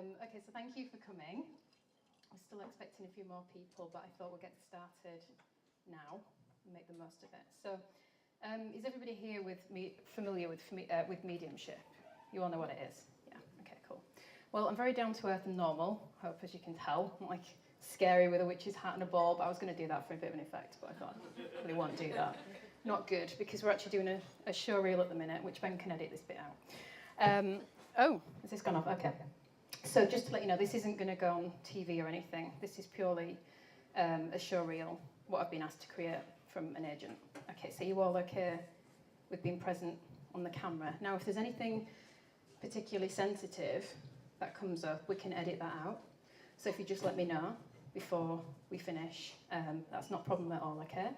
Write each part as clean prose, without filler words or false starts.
Okay, so thank you for coming. We're still expecting a few more people, but I thought we'd get started now and make the most of it. So, is everybody here familiar with mediumship? You all know what it is? Yeah, okay, cool. Well, I'm very down to earth and normal, hope as you can tell. I'm like scary with a witch's hat and a ball, but I was going to do that for a bit of an effect, but I thought I really won't do that. Not good, because we're actually doing a show reel at the minute, which Ben can edit this bit out. Oh, has this gone off? Okay. So just to let you know, this isn't going to go on TV or anything. This is purely a show reel, what I've been asked to create from an agent. Okay, so you all okay with being present on the camera? Now, if there's anything particularly sensitive that comes up, we can edit that out. So if you just let me know before we finish, that's not a problem at all, okay?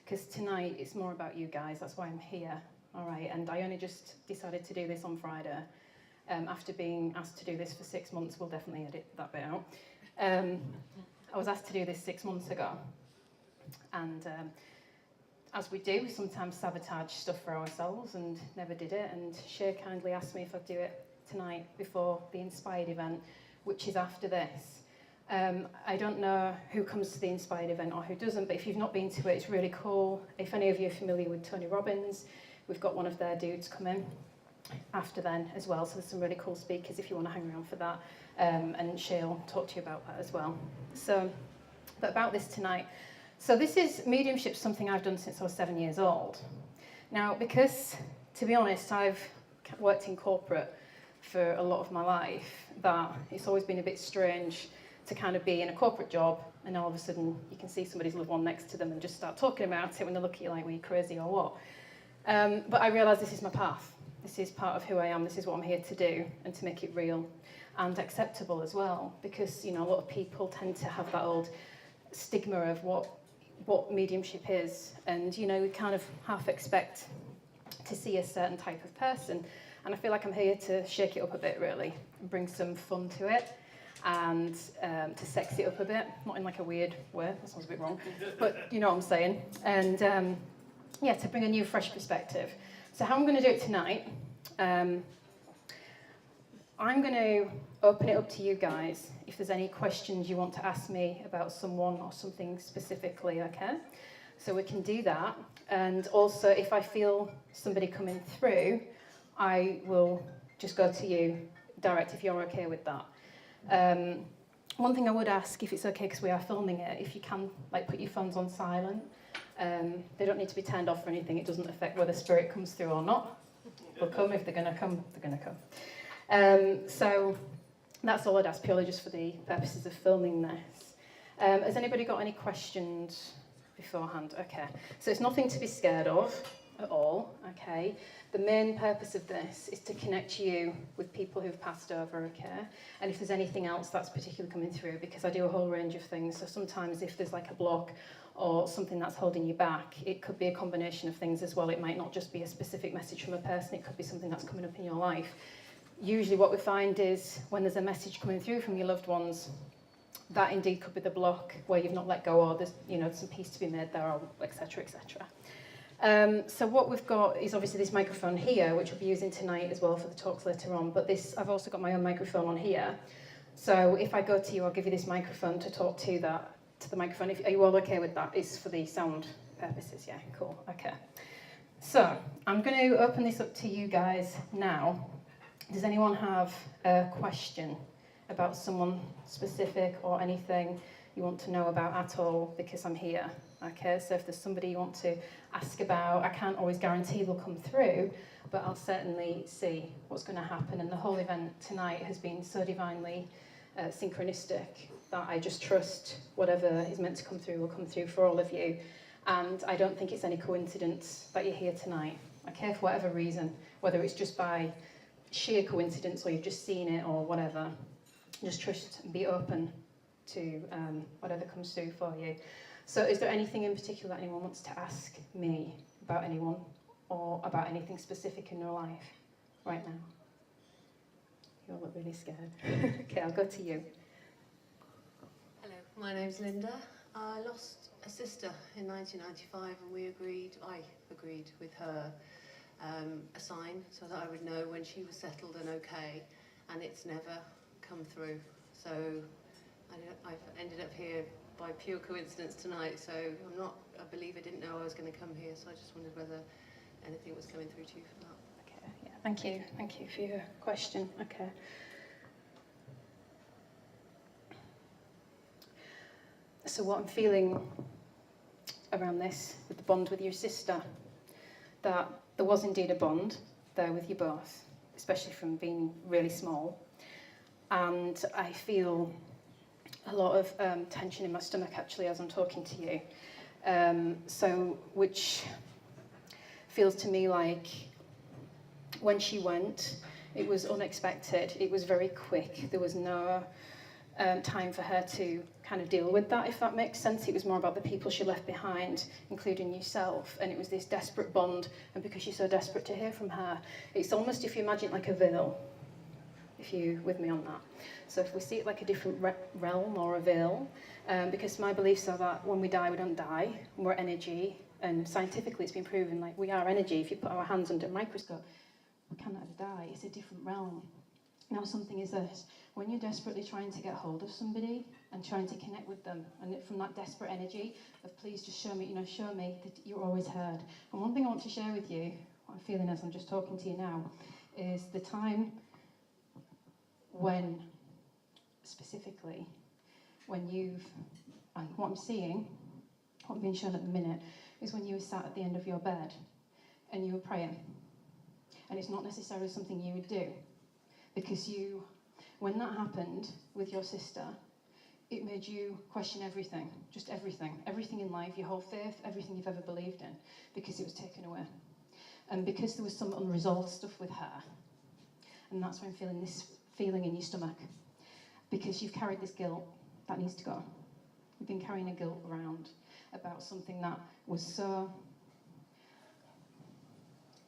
Because tonight it's more about you guys, that's why I'm here, all right? And I only just decided to do this on Friday. After being asked to do this for 6 months, we'll definitely edit that bit out. I was asked to do this 6 months ago. And as we do, we sometimes sabotage stuff for ourselves and never did it. And Shay kindly asked me if I'd do it tonight before the Inspired event, which is after this. I don't know who comes to the Inspired event or who doesn't, but if you've not been to it, it's really cool. If any of you are familiar with Tony Robbins, we've got one of their dudes come in after then as well, so there's some really cool speakers if you want to hang around for that, and Shay'll talk to you about that as well. So, but about this tonight, so this is mediumship, something I've done since I was 7 years old. Now, because, to be honest, I've worked in corporate for a lot of my life, that it's always been a bit strange to kind of be in a corporate job and all of a sudden you can see somebody's loved one next to them and just start talking about it when they look at you like, were you crazy or what? But I realise this is my path. This is part of who I am, this is what I'm here to do, and to make it real and acceptable as well, because, you know, a lot of people tend to have that old stigma of what mediumship is, and, you know, we kind of half expect to see a certain type of person, and I feel like I'm here to shake it up a bit, really, and bring some fun to it, and to sex it up a bit, not in like a weird way, that sounds a bit wrong, but you know what I'm saying, and yeah, to bring a new, fresh perspective. So how I'm going to do it tonight, I'm going to open it up to you guys if there's any questions you want to ask me about someone or something specifically, okay? So we can do that. And also, if I feel somebody coming through, I will just go to you direct if you're okay with that. One thing I would ask, if it's okay, because we are filming it, if you can, like, put your phones on silent. They don't need to be turned off or anything. It doesn't affect whether spirit comes through or not. They'll come. If they're going to come, they're going to come. So that's all I'd ask, purely just for the purposes of filming this. Has anybody got any questions beforehand? Okay. So it's nothing to be scared of at all. Okay. The main purpose of this is to connect you with people who've passed over, okay? And if there's anything else that's particularly coming through, because I do a whole range of things, so sometimes if there's like a block or something that's holding you back, it could be a combination of things as well. It might not just be a specific message from a person, it could be something that's coming up in your life. Usually what we find is when there's a message coming through from your loved ones, that indeed could be the block where you've not let go, or there's, you know, some peace to be made there, or etc., etc. So what we've got is obviously this microphone here, which we'll be using tonight as well for the talks later on, but this, I've also got my own microphone on here. So if I go to you, I'll give you this microphone to talk to the microphone. Are you all okay with that? It's for the sound purposes, yeah, cool, okay. So I'm going to open this up to you guys now. Does anyone have a question about someone specific or anything you want to know about at all, because I'm here? Okay, so if there's somebody you want to ask about, I can't always guarantee they'll come through, but I'll certainly see what's going to happen. And the whole event tonight has been so divinely synchronistic that I just trust whatever is meant to come through will come through for all of you. And I don't think it's any coincidence that you're here tonight, okay, for whatever reason, whether it's just by sheer coincidence or you've just seen it or whatever. Just trust and be open to whatever comes through for you. So is there anything in particular that anyone wants to ask me about anyone or about anything specific in your life right now? You all look really scared. Okay, I'll go to you. Hello, my name's Linda. I lost a sister in 1995 and I agreed with her a sign so that I would know when she was settled and okay, and it's never come through. So I've ended up here by pure coincidence tonight. So a believer, didn't know I was going to come here. So I just wondered whether anything was coming through to you for that. Okay, yeah, thank you for your question. Okay. So what I'm feeling around this, with the bond with your sister, that there was indeed a bond there with you both, especially from being really small. And I feel a lot of tension in my stomach actually as I'm talking to you. Which feels to me like when she went, it was unexpected, it was very quick, there was no time for her to kind of deal with that, if that makes sense. It was more about the people she left behind, including yourself, and it was this desperate bond, and because you're so desperate to hear from her, it's almost, if you imagine, like a veil, if you're with me on that. So if we see it like a different realm or a veil, because my beliefs are that when we die, we don't die, we're energy, and scientifically it's been proven, like, we are energy. If you put our hands under a microscope, we cannot die. It's a different realm. Now, something is this: when you're desperately trying to get hold of somebody and trying to connect with them, and from that desperate energy of please just show me, show me that you're always heard. And one thing I want to share with you, what I'm feeling as I'm just talking to you now, is the time when, specifically, when and what I'm seeing, what I'm being shown at the minute, is when you were sat at the end of your bed and you were praying. And it's not necessarily something you would do, because when that happened with your sister, it made you question everything, just everything in life, your whole faith, everything you've ever believed in, because it was taken away. And because there was some unresolved stuff with her, and that's why I'm feeling this feeling in your stomach, because you've carried this guilt that needs to go. You've been carrying a guilt around about something that was so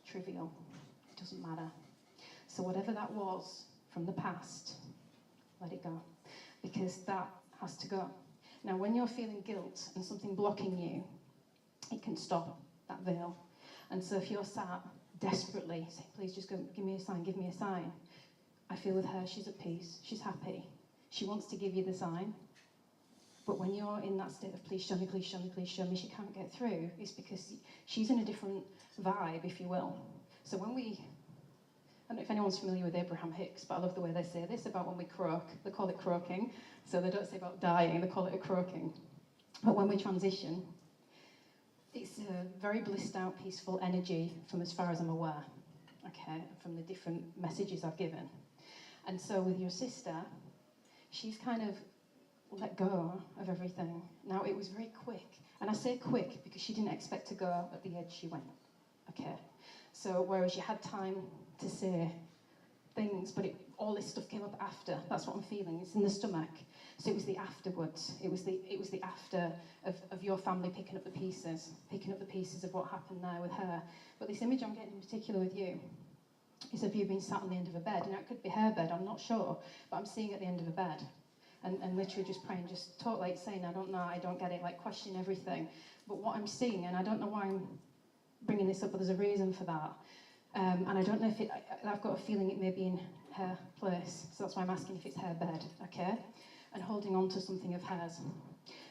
trivial, it doesn't matter. So whatever that was from the past, let it go, because that has to go. Now, when you're feeling guilt and something blocking you, it can stop that veil. And so if you're sat desperately, say, please just give me a sign, give me a sign. I feel with her, she's at peace, she's happy. She wants to give you the sign. But when you're in that state of please show me, please show me, please show me, she can't get through, it's because she's in a different vibe, if you will. So when I don't know if anyone's familiar with Abraham Hicks, but I love the way they say this about when we croak. They call it croaking. So they don't say about dying, they call it a croaking. But when we transition, it's a very blissed out, peaceful energy from as far as I'm aware, okay, from the different messages I've given. And so with your sister, she's kind of let go of everything. Now, it was very quick. And I say quick because she didn't expect to go at the edge she went, okay? So whereas you had time to say things, but all this stuff came up after. That's what I'm feeling. It's in the stomach. So it was the afterwards. It was the after of your family picking up the pieces of what happened there with her. But this image I'm getting in particular with you is of you being sat on the end of a bed. Now, it could be her bed, I'm not sure, but I'm seeing at the end of a bed. And literally just praying, just talk like saying, I don't know, I don't get it, like question everything. But what I'm seeing, and I don't know why I'm bringing this up, but there's a reason for that. And I don't know if I've got a feeling it may be in her place. So that's why I'm asking if it's her bed, okay? And holding on to something of hers.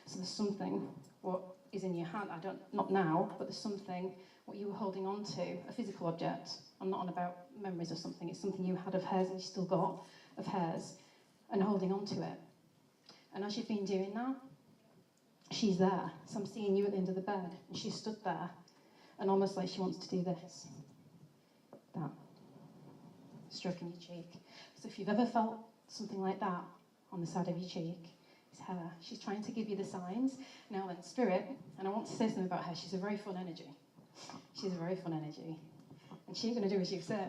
So there's something, what is in your hand, not now, but there's something, what you were holding on to, a physical object. I'm not on about memories or something, it's something you had of hers and you still got of hers, and holding on to it. And as you've been doing that, she's there. So I'm seeing you at the end of the bed, and she stood there, and almost like she wants to do this. That. Stroking your cheek. So if you've ever felt something like that on the side of your cheek, it's her. She's trying to give you the signs. Now then, Spirit, and I want to say something about her, she's a very fun energy. She's a very fun energy. And she ain't going to do as you say.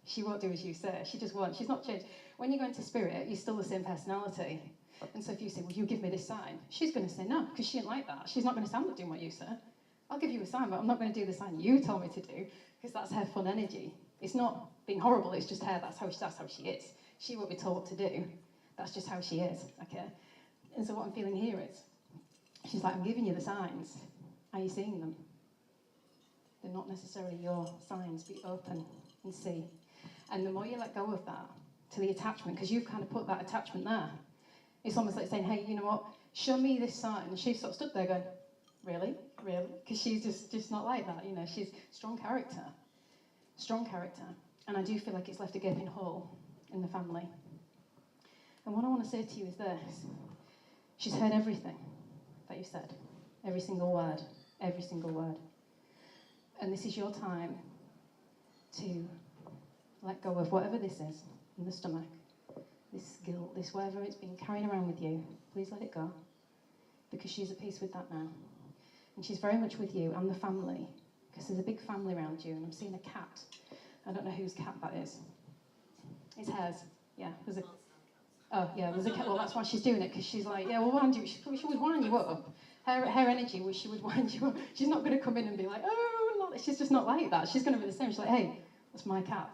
She won't do as you say. She just won't. She's not changed. When you go into Spirit, you're still the same personality. And so if you say, well, you give me this sign, she's going to say no, because she ain't like that. She's not going to say, I'm not doing what you said. I'll give you a sign, but I'm not going to do the sign you told me to do, because that's her fun energy. It's not being horrible, it's just her, that's how she is. She won't be told what to do. That's just how she is, okay? And so what I'm feeling here is, she's like, I'm giving you the signs. Are you seeing them? They're not necessarily your signs. Be open and see. And the more you let go of that, to the attachment, because you've kind of put that attachment there. It's almost like saying, hey, you know what, show me this sign. And she sort of stood there going, really? Really? Because she's just not like that, you know. She's strong character. And I do feel like it's left a gaping hole in the family. And what I want to say to you is this. She's heard everything that you said. Every single word. Every single word. And this is your time to let go of whatever this is in the stomach. This guilt, this whatever it's been carrying around with you. Please let it go. Because she's at peace with that now. And she's very much with you and the family. Because there's a big family around you. And I'm seeing a cat. I don't know whose cat that is. It's hers. Yeah. There's a cat. Well, that's why she's doing it. Because she's like, yeah, we'll wind you. She would wind you up. Her energy was she would wind you up. She's not going to come in and be like, oh, she's just not like that. She's going to be the same. She's like, hey, that's my cat.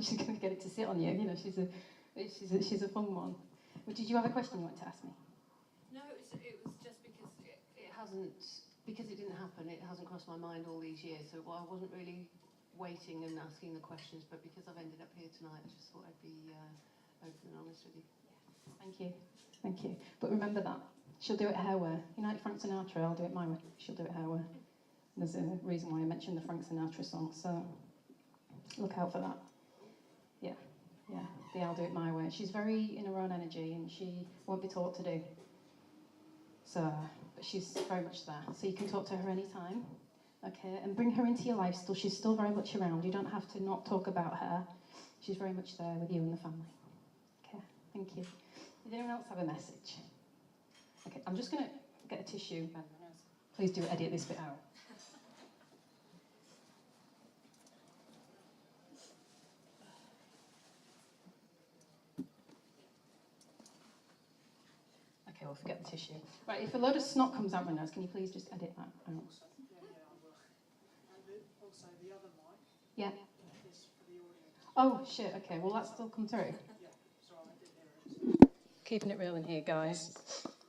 She's going to get it to sit on you. You know, she's a fun one. Well, did you have a question you wanted to ask me? No, it was just because it hasn't, because it didn't happen, it hasn't crossed my mind all these years. So I wasn't really waiting and asking the questions, but because I've ended up here tonight, I just thought I'd be open and honest with you. Thank you. But remember that. She'll do it her way. You know, like Frank Sinatra, I'll do it my way. She'll do it her way. There's a reason why I mentioned the Frank Sinatra song, so look out for that. Yeah, the I'll do it my way. She's very in her own energy and she won't be taught to do. So, but she's very much there. So you can talk to her anytime, okay? And bring her into your life still. She's still very much around. You don't have to not talk about her. She's very much there with you and the family. Okay, thank you. Did anyone else have a message? Okay, I'm just going to get a tissue. Please do edit this bit out. Okay, we'll forget the tissue. Right, if a load of snot comes out my nose, can you please just edit that out? Yeah, I will. And also the other mic. Yeah. Is for the audience. Oh, shit, okay, will that still come through? Yeah, sorry, I did hear it. Keeping it real in here, guys.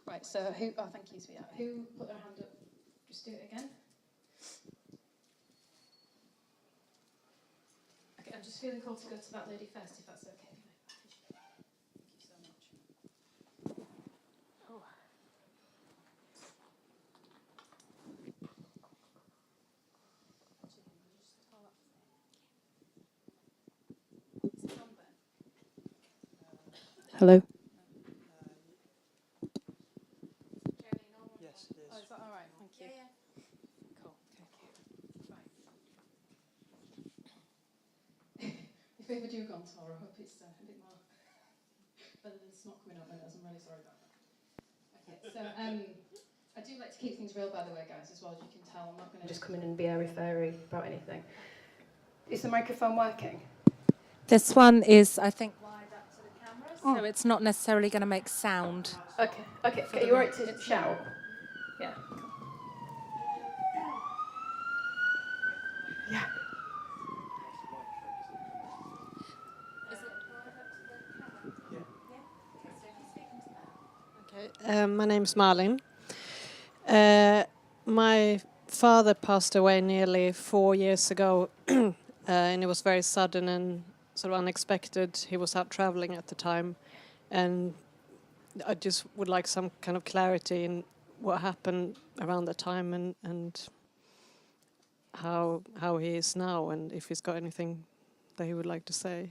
Right, so who... Oh, thank you, sweetheart. Who put their hand up? Just do it again. Okay, I'm just feeling called to go to that lady first, if that's okay. Thank you so much. Oh. Hello. Yes, it is. Oh, is that all right? Thank you. Yeah. Cool. Thank you. Right. If ever do go on tour, I hope it's a bit more better than snot coming out my nose. I'm really sorry about that. Okay, so I do like to keep things real, by the way, guys, as well as you can tell. I'm not going to just come in and be airy-fairy about anything. Is the microphone working? This one is, I think, wired up to the camera, so it's not necessarily going to make sound. Okay. You all right to shout? Yeah. Yeah. Okay, my name's Malin. My father passed away nearly 4 years ago, and it was very sudden and sort of unexpected. He was out traveling at the time, and I just would like some kind of clarity in what happened around that time and how he is now, and if he's got anything that he would like to say.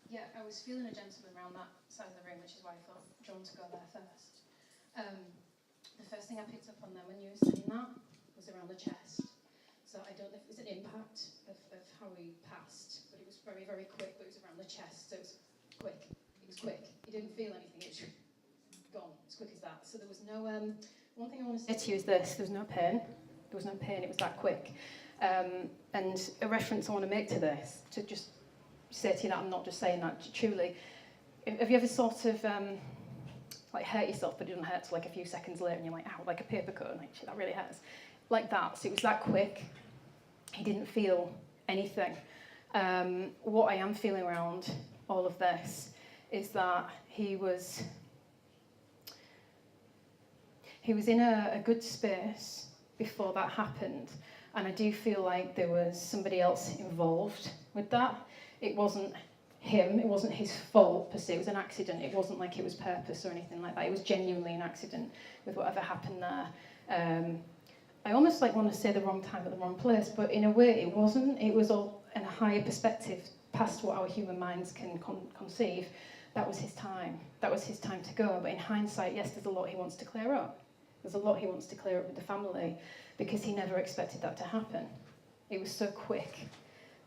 Yeah, I was feeling a gentleman around that side of the room, which is why I thought drawn to go there first. The first thing I picked up on then when you were saying that was around the chest. So I don't know if it was an impact of how he passed, but it was very, very quick, but it was around the chest, so it was quick. He didn't feel anything, it was gone, as quick as that. So there was no, one thing I want to say to you is this, there was no pain, it was that quick. And a reference I want to make to this, to just say to you that I'm not just saying that, truly. Have you ever sort of like hurt yourself, but it doesn't hurt till like a few seconds later, and you're like, ow, like a paper cut, and actually that really hurts. Like that, so it was that quick. He didn't feel anything. What I am feeling around all of this is that he was in a good space before that happened, and I do feel like there was somebody else involved with that. It wasn't him. It wasn't his fault per se. It was an accident. It wasn't like it was purpose or anything like that. It was genuinely an accident with whatever happened there. I almost like want to say the wrong time at the wrong place, but in a way it wasn't. It was all in a higher perspective past what our human minds can conceive. That was his time. That was his time to go. But in hindsight, yes, there's a lot he wants to clear up. There's a lot he wants to clear up with the family because he never expected that to happen. It was so quick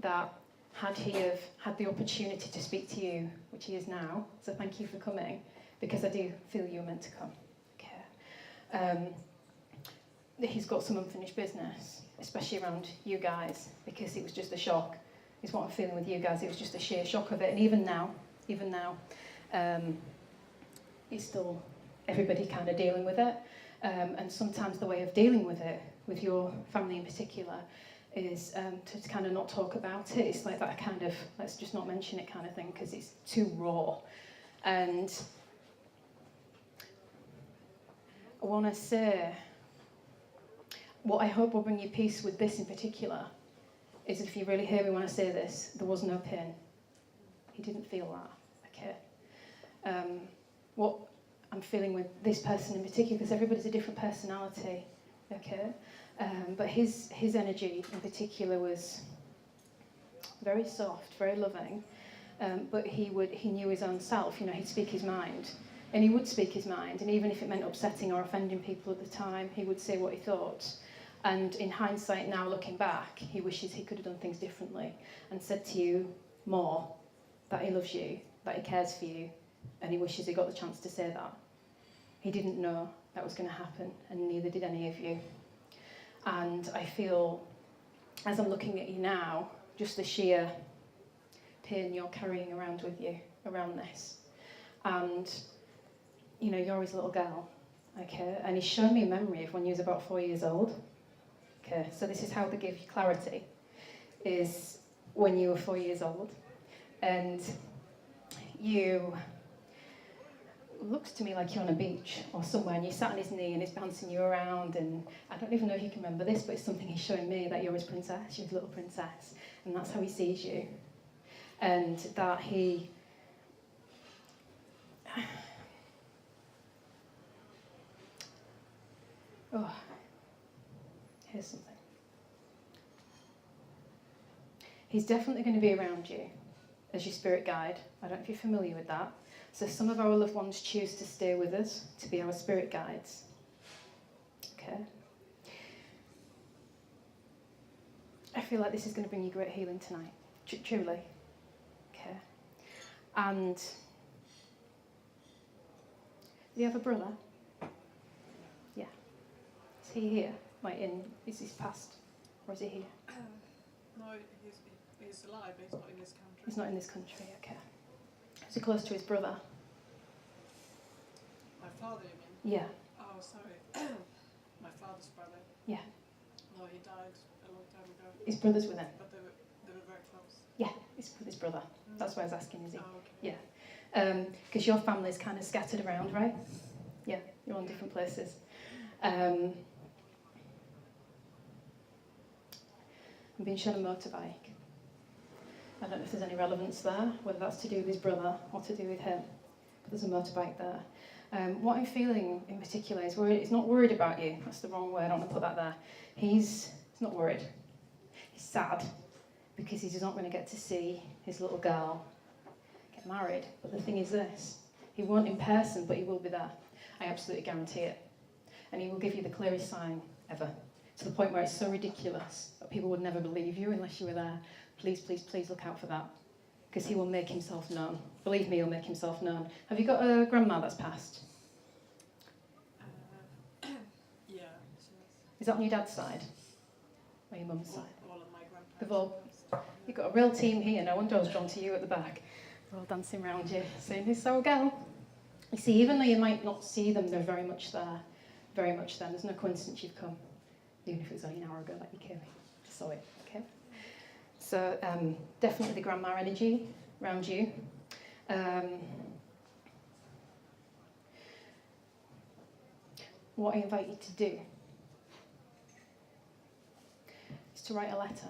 that had he have had the opportunity to speak to you, which he is now, so thank you for coming, because I do feel you were meant to come. Okay. He's got some unfinished business, especially around you guys, because it was just a shock. Is what I'm feeling with you guys. It was just a sheer shock of it, and even now, it's still everybody kind of dealing with it. And sometimes the way of dealing with it, with your family in particular, is to kind of not talk about it. It's like that kind of, let's just not mention it kind of thing, because it's too raw. And I want to say, what I hope will bring you peace with this in particular, is if you really hear me when I say this, there was no pain. He didn't feel that, okay? What I'm feeling with this person in particular, because everybody's a different personality, okay? But his energy in particular was very soft, very loving, but he knew his own self. You know, he'd speak his mind, and he would speak his mind, and even if it meant upsetting or offending people at the time, he would say what he thought. And in hindsight, now looking back, he wishes he could have done things differently and said to you more that he loves you, that he cares for you, and he wishes he got the chance to say that. He didn't know that was going to happen, and neither did any of you. And I feel, as I'm looking at you now, just the sheer pain you're carrying around with you around this. And, you know, you're his little girl, okay? And he's shown me a memory of when you was about 4 years old. Okay, so this is how they give you clarity, is when you were 4 years old, and you, looks to me like you're on a beach or somewhere, and you sat on his knee and he's bouncing you around, and I don't even know if you can remember this, but it's something he's showing me, that you're his princess, you're his little princess, and that's how he sees you, and that he, oh, here's something. He's definitely going to be around you as your spirit guide. I don't know if you're familiar with that. So some of our loved ones choose to stay with us, to be our spirit guides. Okay. I feel like this is going to bring you great healing tonight. Truly. Okay. And do you have a brother? Yeah. Is he here? Like is he past? Or is he here? No, he's alive, but he's not in this country. He's not in this country, okay. Is he close to his brother? My father, you mean? Yeah. Oh, sorry. My father's brother. Yeah. No, he died a long time ago. His brother's with him? But they were very close. Yeah, he's with his brother. That's why I was asking, is he? Oh, okay. Yeah. Because your family's kind of scattered around, right? Yeah, you're on different places. I'm being shown a motorbike. I don't know if there's any relevance there, whether that's to do with his brother or to do with him. But there's a motorbike there. What I'm feeling in particular is he's not worried about you. That's the wrong word. I don't want to put that there. He's not worried. He's sad because he's not going to get to see his little girl get married. But the thing is this. He won't in person, but he will be there. I absolutely guarantee it. And he will give you the clearest sign ever. To the point where it's so ridiculous that people would never believe you unless you were there. Please, please, please look out for that. Because he will make himself known. Believe me, he'll make himself known. Have you got a grandma that's passed? Yeah. Is that on your dad's side? Or your mum's side? All of my grandparents. They've all, you've got a real team here. No wonder I was drawn to you at the back. They're all dancing around you, saying, this our girl. You see, even though you might not see them, they're very much there. Very much there. There's no coincidence you've come. Even if it was only an hour ago that you came. Just saw it, okay? So definitely the grandma energy around you. What I invite you to do is to write a letter,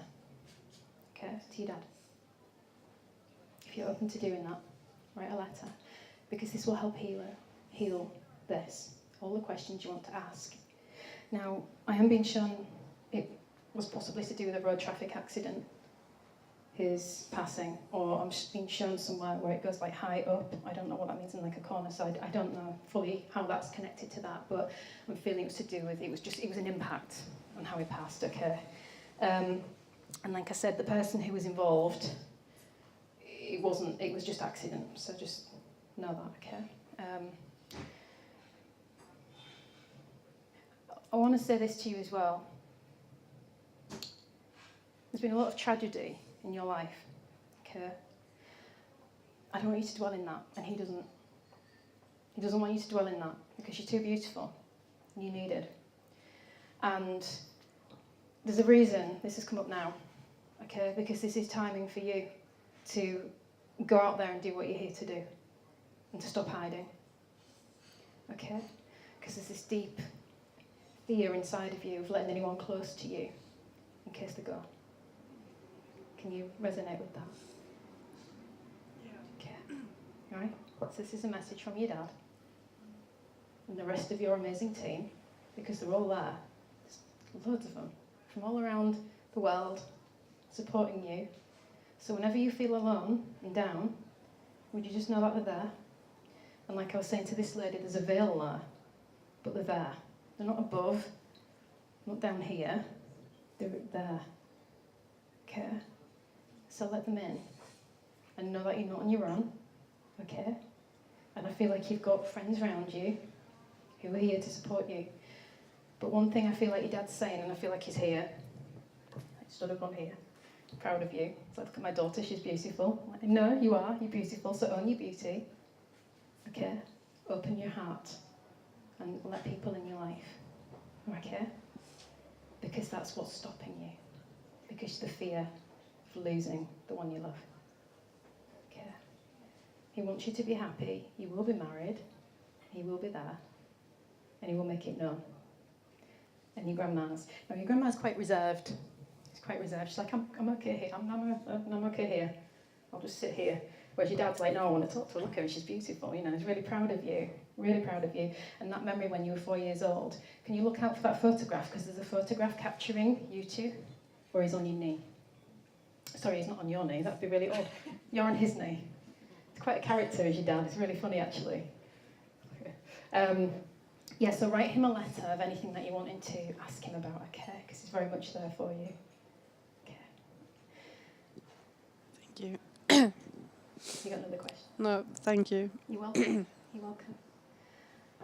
okay, to your dad. If if you're open to doing that, write a letter, because this will help heal this, all the questions you want to ask. Now, I am being shown it was possibly to do with a road traffic accident, his passing, or I'm being shown somewhere where it goes like high up. I don't know what that means in like a corner, so I don't know fully how that's connected to that, but I'm feeling it was to do with, it was an impact on how he passed, okay? And like I said, the person who was involved, it was just accident, so just know that, okay? I want to say this to you as well. There's been a lot of tragedy in your life, okay? I don't want you to dwell in that, and he doesn't. He doesn't want you to dwell in that, because you're too beautiful, and you're needed. And there's a reason this has come up now, okay? Because this is timing for you to go out there and do what you're here to do, and to stop hiding, okay? Because there's this deep fear inside of you of letting anyone close to you in case they go. Can you resonate with that? Yeah. Okay. All right. So this is a message from your dad and the rest of your amazing team, because they're all there. There's loads of them from all around the world supporting you. So whenever you feel alone and down, would you just know that they're there? And like I was saying to this lady, there's a veil there, but they're there. They're not above, not down here. They're there. Okay? So let them in. And know that you're not on your own. Okay? And I feel like you've got friends around you who are here to support you. But one thing I feel like your dad's saying, and I feel like he's here. I stood up on here. Proud of you. So look at my daughter, she's beautiful. I'm like, no, you are. You're beautiful, so own your beauty. Okay? Open your heart. And let people in your life, okay? Because that's what's stopping you. Because the fear of losing the one you love. Okay? He wants you to be happy. You will be married. He will be there. And he will make it known. And your grandma's. Now, your grandma's quite reserved. She's quite reserved. She's like, I'm okay here. I'm okay here. I'll just sit here. Whereas your dad's like, no, I want to talk to her. Look at her, she's beautiful. You know, he's really proud of you. Really proud of you. And that memory when you were 4 years old, can you look out for that photograph? Because there's a photograph capturing you two, where he's on your knee. Sorry, he's not on your knee. That'd be really odd. You're on his knee. It's quite a character as your dad. It's really funny, actually. Yeah, so write him a letter of anything that you want him to ask him about, okay? Because he's very much there for you. Okay. Thank you. You got another question? No, thank you. You're welcome. You're welcome.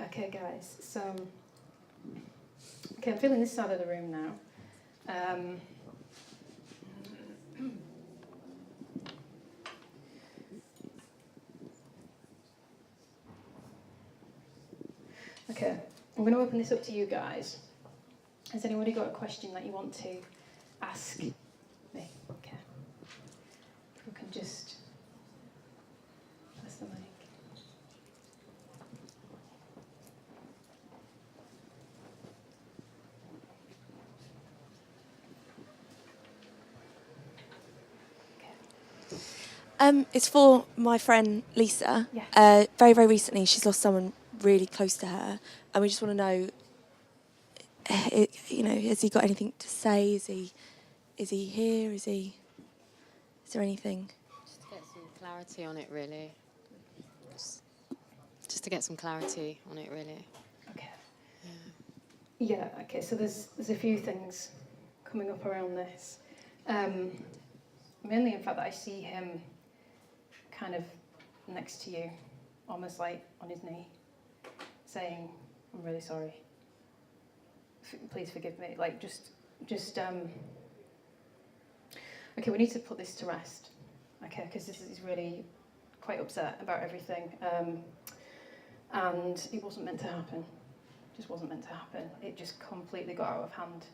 Okay, guys, so... Okay, I'm feeling this side of the room now. Okay, I'm going to open this up to you guys. Has anybody got a question that you want to ask me? Okay. If we can just pass the mic. It's for my friend Lisa. Yeah. Very, very recently, she's lost someone really close to her, and we just want to know, has he got anything to say? Is he here? Is there anything? Just to get some clarity on it, really. Just to get some clarity on it, really. Okay. Yeah, okay, so there's a few things coming up around this. Mainly, in fact, that I see him kind of next to you, almost like on his knee, saying, I'm really sorry. Please forgive me. Like, okay, we need to put this to rest, okay, because he's really quite upset about everything. And it wasn't meant to happen. It just wasn't meant to happen. It just completely got out of hand.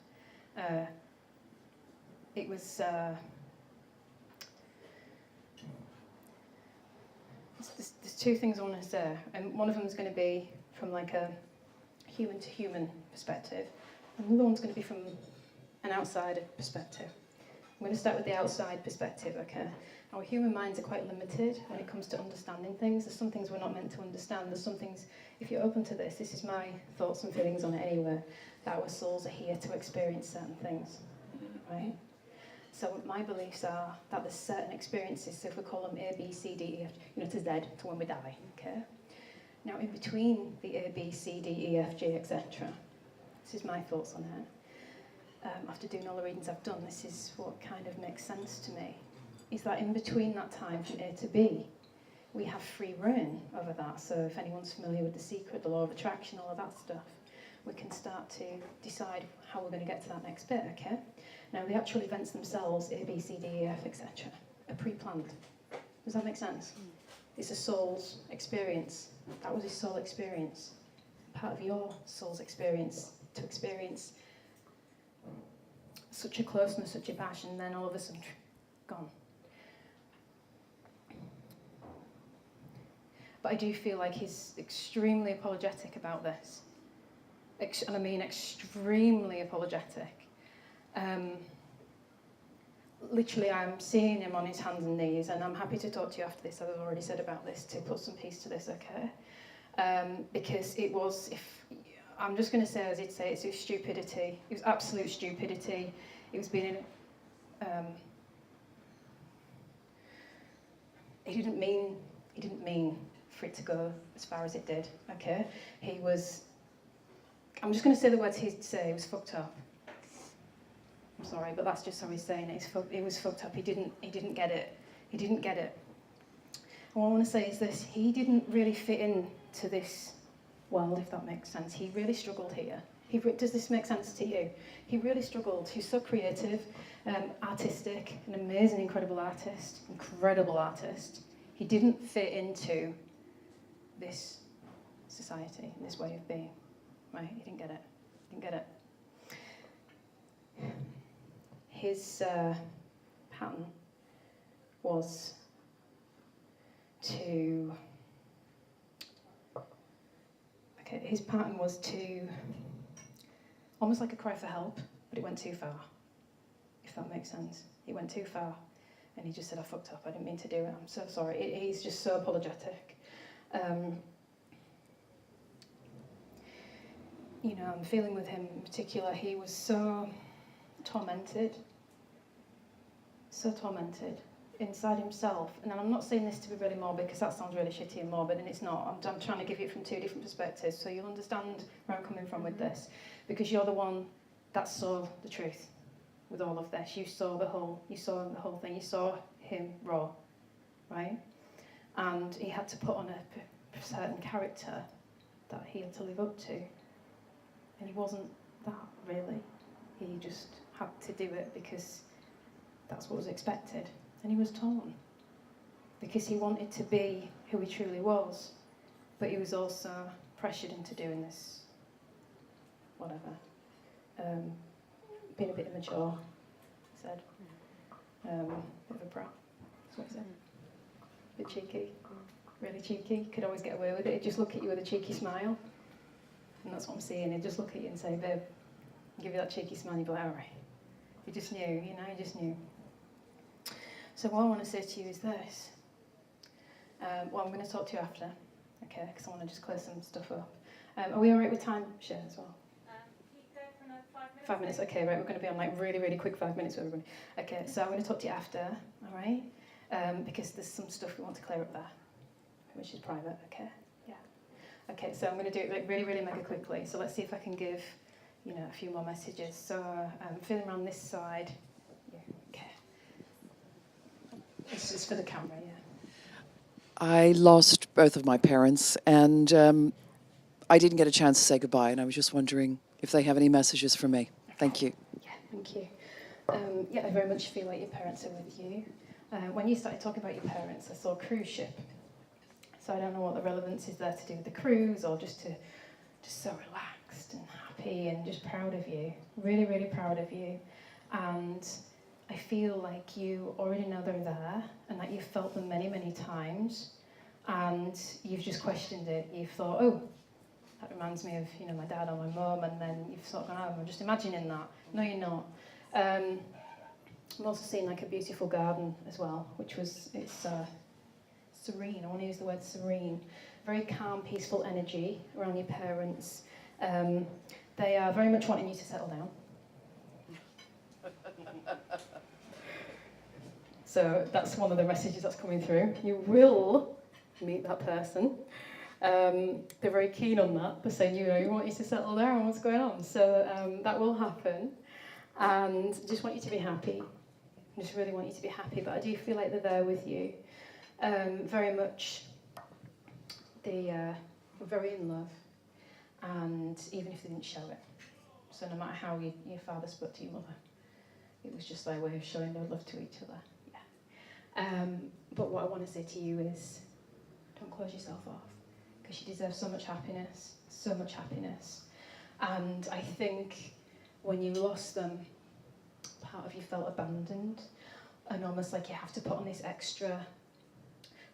It was... There's two things I want to say, and one of them is going to be from like a human to human perspective, and the other one's going to be from an outsider perspective. I'm going to start with the outside perspective, okay? Our human minds are quite limited when it comes to understanding things. There's some things we're not meant to understand. There's some things, if you're open to this is my thoughts and feelings on it anyway, that our souls are here to experience certain things, right? So my beliefs are that there's certain experiences, so if we call them A, B, C, D, E, F, to Z, to when we die, okay? Now, in between the A, B, C, D, E, F, G, etc., this is my thoughts on it. After doing all the readings I've done, this is what kind of makes sense to me, is that in between that time from A to B, we have free reign over that. So if anyone's familiar with The Secret, the law of attraction, all of that stuff, we can start to decide how we're going to get to that next bit, okay? Now, the actual events themselves, A, B, C, D, E, F, etc., are pre-planned. Does that make sense? It's a soul's experience. That was his soul experience. Part of your soul's experience, to experience such a closeness, such a passion, and then all of a sudden, gone. But I do feel like he's extremely apologetic about this. And I mean extremely apologetic. Literally, I'm seeing him on his hands and knees, and I'm happy to talk to you after this, as I've already said about this, to put some peace to this, okay? Because it was, I'm just going to say, as he'd say, it was stupidity. It was absolute stupidity. It was being, he didn't mean for it to go as far as it did, okay? He was, I'm just going to say the words he'd say, he was fucked up. I'm sorry, but that's just how he's saying it. He was fucked up. He didn't get it. He didn't get it. And what I want to say is this: he didn't really fit into this world, if that makes sense. He really struggled here. Does this make sense to you? He really struggled. He's so creative, artistic, an amazing, incredible artist. He didn't fit into this society, this way of being. Right? He didn't get it. His pattern was to... Okay, his pattern was to... almost like a cry for help, but it went too far, if that makes sense. It went too far, and he just said, I fucked up, I didn't mean to do it, I'm so sorry. He's just so apologetic. I'm feeling with him in particular, he was so tormented inside himself. And I'm not saying this to be really morbid, because that sounds really shitty and morbid, and it's not. I'm trying to give it from two different perspectives, so you'll understand where I'm coming from with this, because you're the one that saw the truth with all of this. You saw the whole thing. You saw him raw, right? And he had to put on a certain character that he had to live up to, and he wasn't that, really. He just had to do it because that's what was expected. And he was torn because he wanted to be who he truly was, but he was also pressured into doing this, whatever. Being a bit immature, he said. Bit of a brat, that's what he said. A bit cheeky, really cheeky. Could always get away with it. He'd just look at you with a cheeky smile. And that's what I'm seeing. He'd just look at you and say, babe, give you that cheeky smile, and you'd be like, all right. You just knew, you just knew. So what I want to say to you is this. Well, I'm going to talk to you after, okay, because I want to just clear some stuff up. Are we all right with time share as well? Keep going for another 5 minutes. 5 minutes, okay, right, we're going to be on like really, really quick 5 minutes with everybody. Okay, so I'm going to talk to you after, all right? Because there's some stuff we want to clear up there, which is private, okay? Yeah. Okay, so I'm going to do it like really, really mega quickly. So let's see if I can give, a few more messages. So I'm feeling around this side. Yeah, okay. This is for the camera, yeah. I lost both of my parents, and I didn't get a chance to say goodbye, and I was just wondering if they have any messages for me. Thank you. Yeah, thank you. I very much feel like your parents are with you. When you started talking about your parents, I saw a cruise ship. So I don't know what the relevance is there to do with the cruise, or just so relaxed and happy and just proud of you. Really, really proud of you. And I feel like you already know they're there, and that you've felt them many, many times, and you've just questioned it. You've thought, oh, that reminds me of my dad or my mum, and then you've sort of gone, oh, I'm just imagining that. No, you're not. I'm also seeing like a beautiful garden as well, it's serene. I want to use the word serene. Very calm, peaceful energy around your parents. They are very much wanting you to settle down. So that's one of the messages that's coming through. You will meet that person. They're very keen on that. They're saying, you want you to settle down, what's going on? So that will happen. And just want you to be happy. I just really want you to be happy, but I do feel like they're there with you. Very much, they were very in love, and even if they didn't show it. So no matter how your father spoke to your mother, it was just their way of showing their love to each other. Yeah. But what I want to say to you is, don't close yourself off, because you deserve so much happiness, so much happiness. And I think when you lost them, part of you felt abandoned, and almost like you have to put on this extra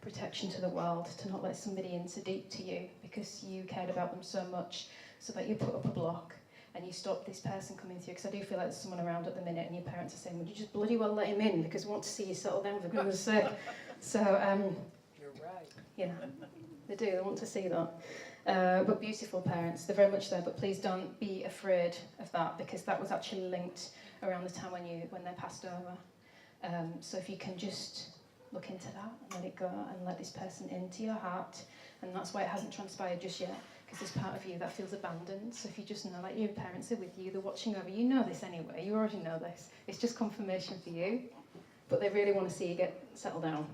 protection to the world to not let somebody in so deep to you because you cared about them so much, so that you put up a block and you stop this person coming through. Because I do feel like there's someone around at the minute and your parents are saying, would you just bloody well let him in, because we want to see you settle down, for goodness sake. So, You're right. yeah, they do, they want to see that. But beautiful parents, they're very much there, but please don't be afraid of that, because that was actually linked around the time when they passed over. So if you can just look into that and let it go and let this person into your heart, and that's why it hasn't transpired just yet, because there's part of you that feels abandoned. So if you just know, like, your parents are with you, they're watching over, you know this anyway, you already know this, it's just confirmation for you, but they really want to see you get settled down.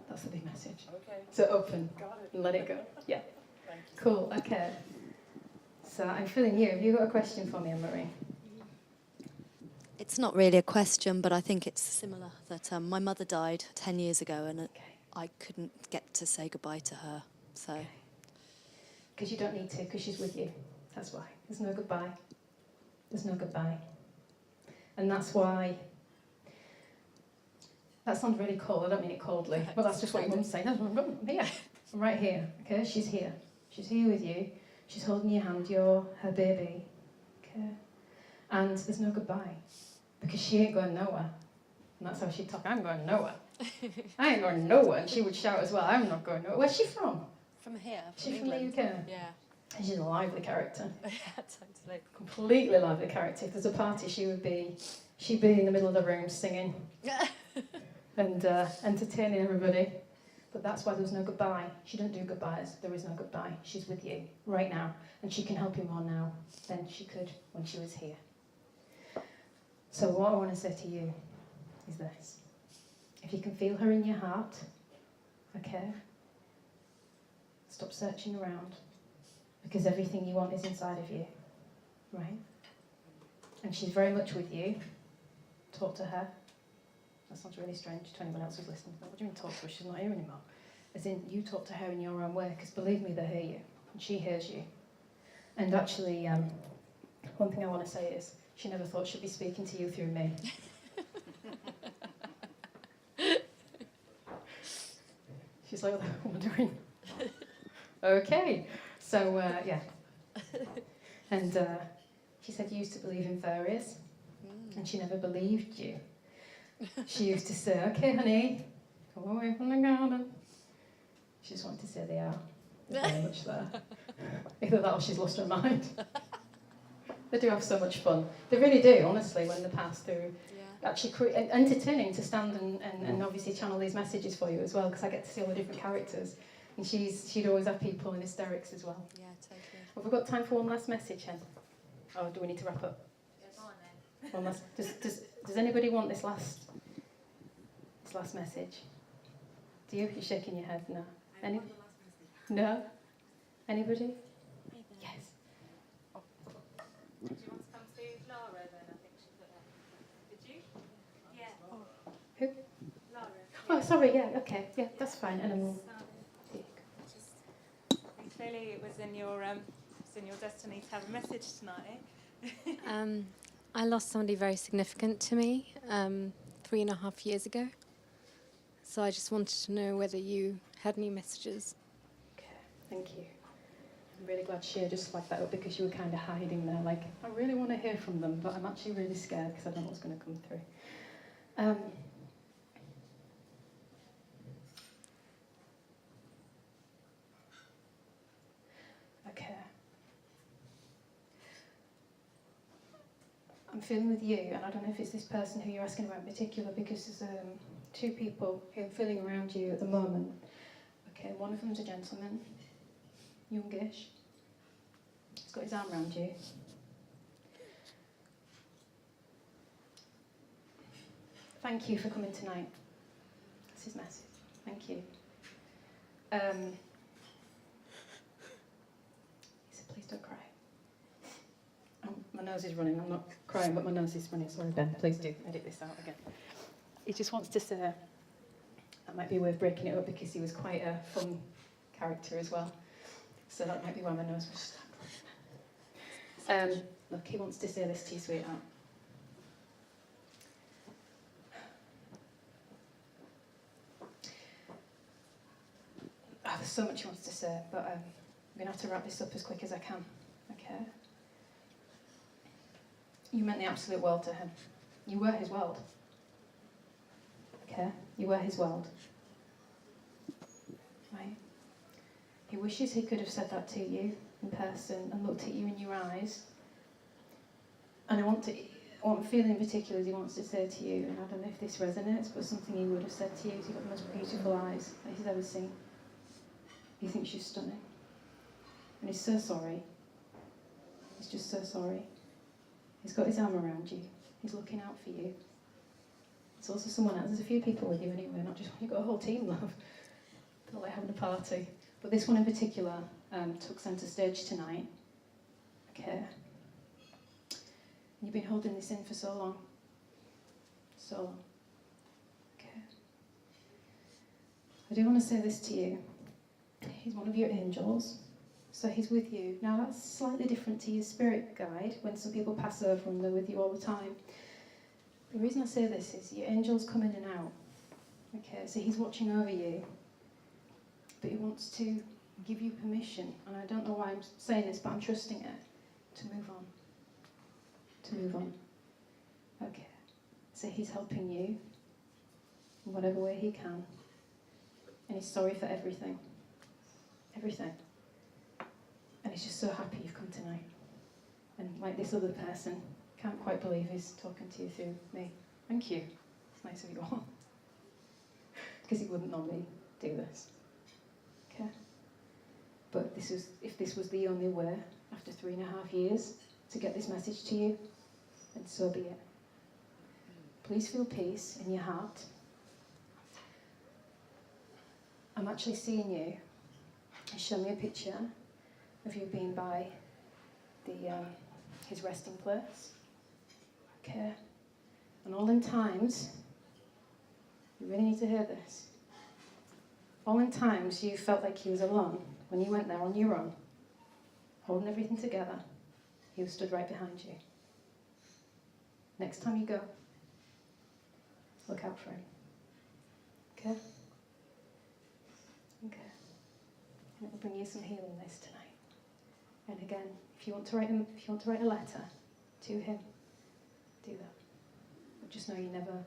That's the big message. Okay. So open. Got it. And let it go. Yeah. Thank you. Cool, okay. So I'm feeling you. Have you got a question for me, Anne-Marie? It's not really a question, but I think it's similar. That my mother died 10 years ago, and Okay. I couldn't get to say goodbye to her. So, Because you don't need to, because she's with you. That's why. There's no goodbye. There's no goodbye. And that's why... That sounds really cold. I don't mean it coldly. But that's just what your mum's saying. I'm here. I'm right here. Okay? She's here. She's here with you. She's holding your hand. You're her baby. Okay? And there's no goodbye. Because she ain't going nowhere. And that's how she'd talk. I'm going nowhere. I ain't going nowhere. And she would shout as well. I'm not going nowhere. Where's she from? from here, She's from England. the UK. Yeah, And she's a lively character. yeah, totally. Completely lively character. If there's a party, she'd be in the middle of the room singing and entertaining everybody. But that's why there's no goodbye. She don't do goodbyes. There is no goodbye. She's with you right now. And she can help you more now than she could when she was here. So what I want to say to you is this. If you can feel her in your heart, okay, stop searching around, because everything you want is inside of you, right? And she's very much with you. Talk to her. That sounds really strange to anyone else who's listening. What do you mean talk to her? She's not here anymore. As in, you talk to her in your own way, because believe me, they hear you, and she hears you. And actually, one thing I want to say is, she never thought she'd be speaking to you through me. She's like, what am I doing? Okay, so yeah. And she said you used to believe in fairies, and she never believed you. She used to say, okay, honey, come away from the garden. She just wanted to say they are. They're very much there. Either that or she's lost her mind. They do have so much fun. They really do, honestly, when they pass through. Yeah. Actually entertaining to stand and obviously channel these messages for you as well, because I get to see all the different characters. And she'd always have people in hysterics as well. Yeah, totally. Have we got time for one last message, Hen? Or do we need to wrap up? One last. Does anybody want this last message? Do you? You're shaking your head. No. Any? No. Anybody? Yes. Did you want to come see Laura then? I think she put her. Did you? Yeah. Who? Laura. Oh, sorry. Yeah. Okay. Yeah, that's fine. And then we'll. Clearly, it was in your destiny to have a message tonight. I lost somebody very significant to me 3.5 years ago. So I just wanted to know whether you had any messages. Okay. Thank you. I'm really glad she just flagged that up, because you were kind of hiding there. Like, I really want to hear from them, but I'm actually really scared because I don't know what's going to come through. Okay. I'm feeling with you, and I don't know if it's this person who you're asking about in particular, because there's two people who are feeling around you at the moment. Okay, one of them's a gentleman, youngish. He's got his arm around you. Thank you for coming tonight. That's his message. Thank you. He said, please don't cry. My nose is running. I'm not crying, but my nose is running. Sorry, Ben. Please do edit this out again. He just wants to say, that might be worth breaking it up because he was quite a fun character as well. So that might be why my nose was just look, he wants to say this to you, sweetheart. Oh, there's so much he wants to say, but I'm going to have to wrap this up as quick as I can. Okay? You meant the absolute world to him. You were his world. Okay? You were his world. Right? He wishes he could have said that to you in person and looked at you in your eyes. And what I'm feeling in particular is he wants to say to you, and I don't know if this resonates, but something he would have said to you is you've got the most beautiful eyes that he's ever seen. He thinks you're stunning. And he's so sorry. He's just so sorry. He's got his arm around you. He's looking out for you. There's also someone else. There's a few people with you anyway, not just one. You've got a whole team, love. Feel like having a party. But this one in particular took centre stage tonight. Okay. You've been holding this in for so long. So long. Okay. I do want to say this to you. He's one of your angels. So he's with you. Now that's slightly different to your spirit guide, when some people pass over and they're with you all the time. The reason I say this is your angels come in and out. Okay, so he's watching over you, but he wants to give you permission, and I don't know why I'm saying this, but I'm trusting it, to move on. To move on. Okay, so he's helping you in whatever way he can, and he's sorry for everything. Everything. And he's just so happy you've come tonight. And like this other person, can't quite believe he's talking to you through me. Thank you. It's nice of you all. Because he wouldn't normally do this. Okay? But if this was the only way, after 3.5 years, to get this message to you, then so be it. Please feel peace in your heart. I'm actually seeing you. Show me a picture of you being by his resting place. Okay? And all in times, you really need to hear this. All in times you felt like he was alone, when you went there on your own, holding everything together, he was stood right behind you. Next time you go, look out for him. Okay? Okay. And it'll bring you some healing this tonight. And again, if you want to write a letter to him, do that. But just know you never.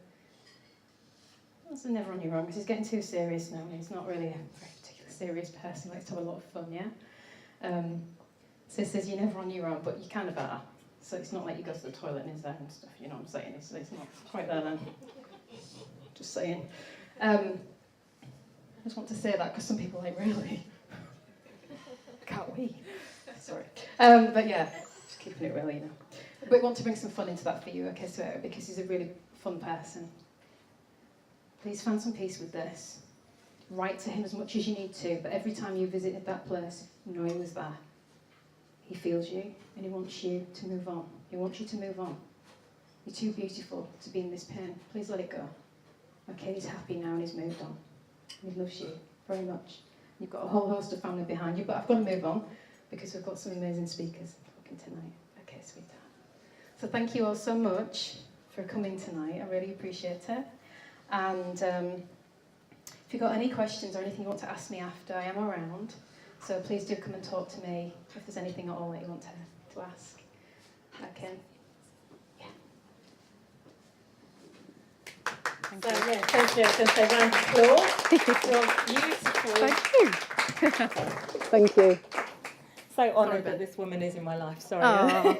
Also never on your own, because he's getting too serious now. And he's not really a very particular serious person. He likes to have a lot of fun, yeah. So it says you're never on your own, but you kind of are. So it's not like you go to the toilet and he's there and stuff. You know what I'm saying? It's not quite there then. Just saying. I just want to say that because some people are like, really? Can't we? Sorry. But yeah, just keeping it real, you know. But we want to bring some fun into that for you, okay, so because he's a really fun person. Please find some peace with this. Write to him as much as you need to, but every time you visited that place, know he was there. He feels you, and he wants you to move on. He wants you to move on. You're too beautiful to be in this pain. Please let it go. Okay, he's happy now and he's moved on. He loves you very much. You've got a whole host of family behind you, but I've got to move on because we've got some amazing speakers talking tonight. Okay, sweetheart. So thank you all so much for coming tonight. I really appreciate it. And if you've got any questions or anything you want to ask me after, I am around. So please do come and talk to me if there's anything at all that you want to ask. Okay. Yeah. So, yeah, thank you. I was going to say round of applause. You're beautiful. Thank you. So honoured that this woman is in my life. Sorry. Aw.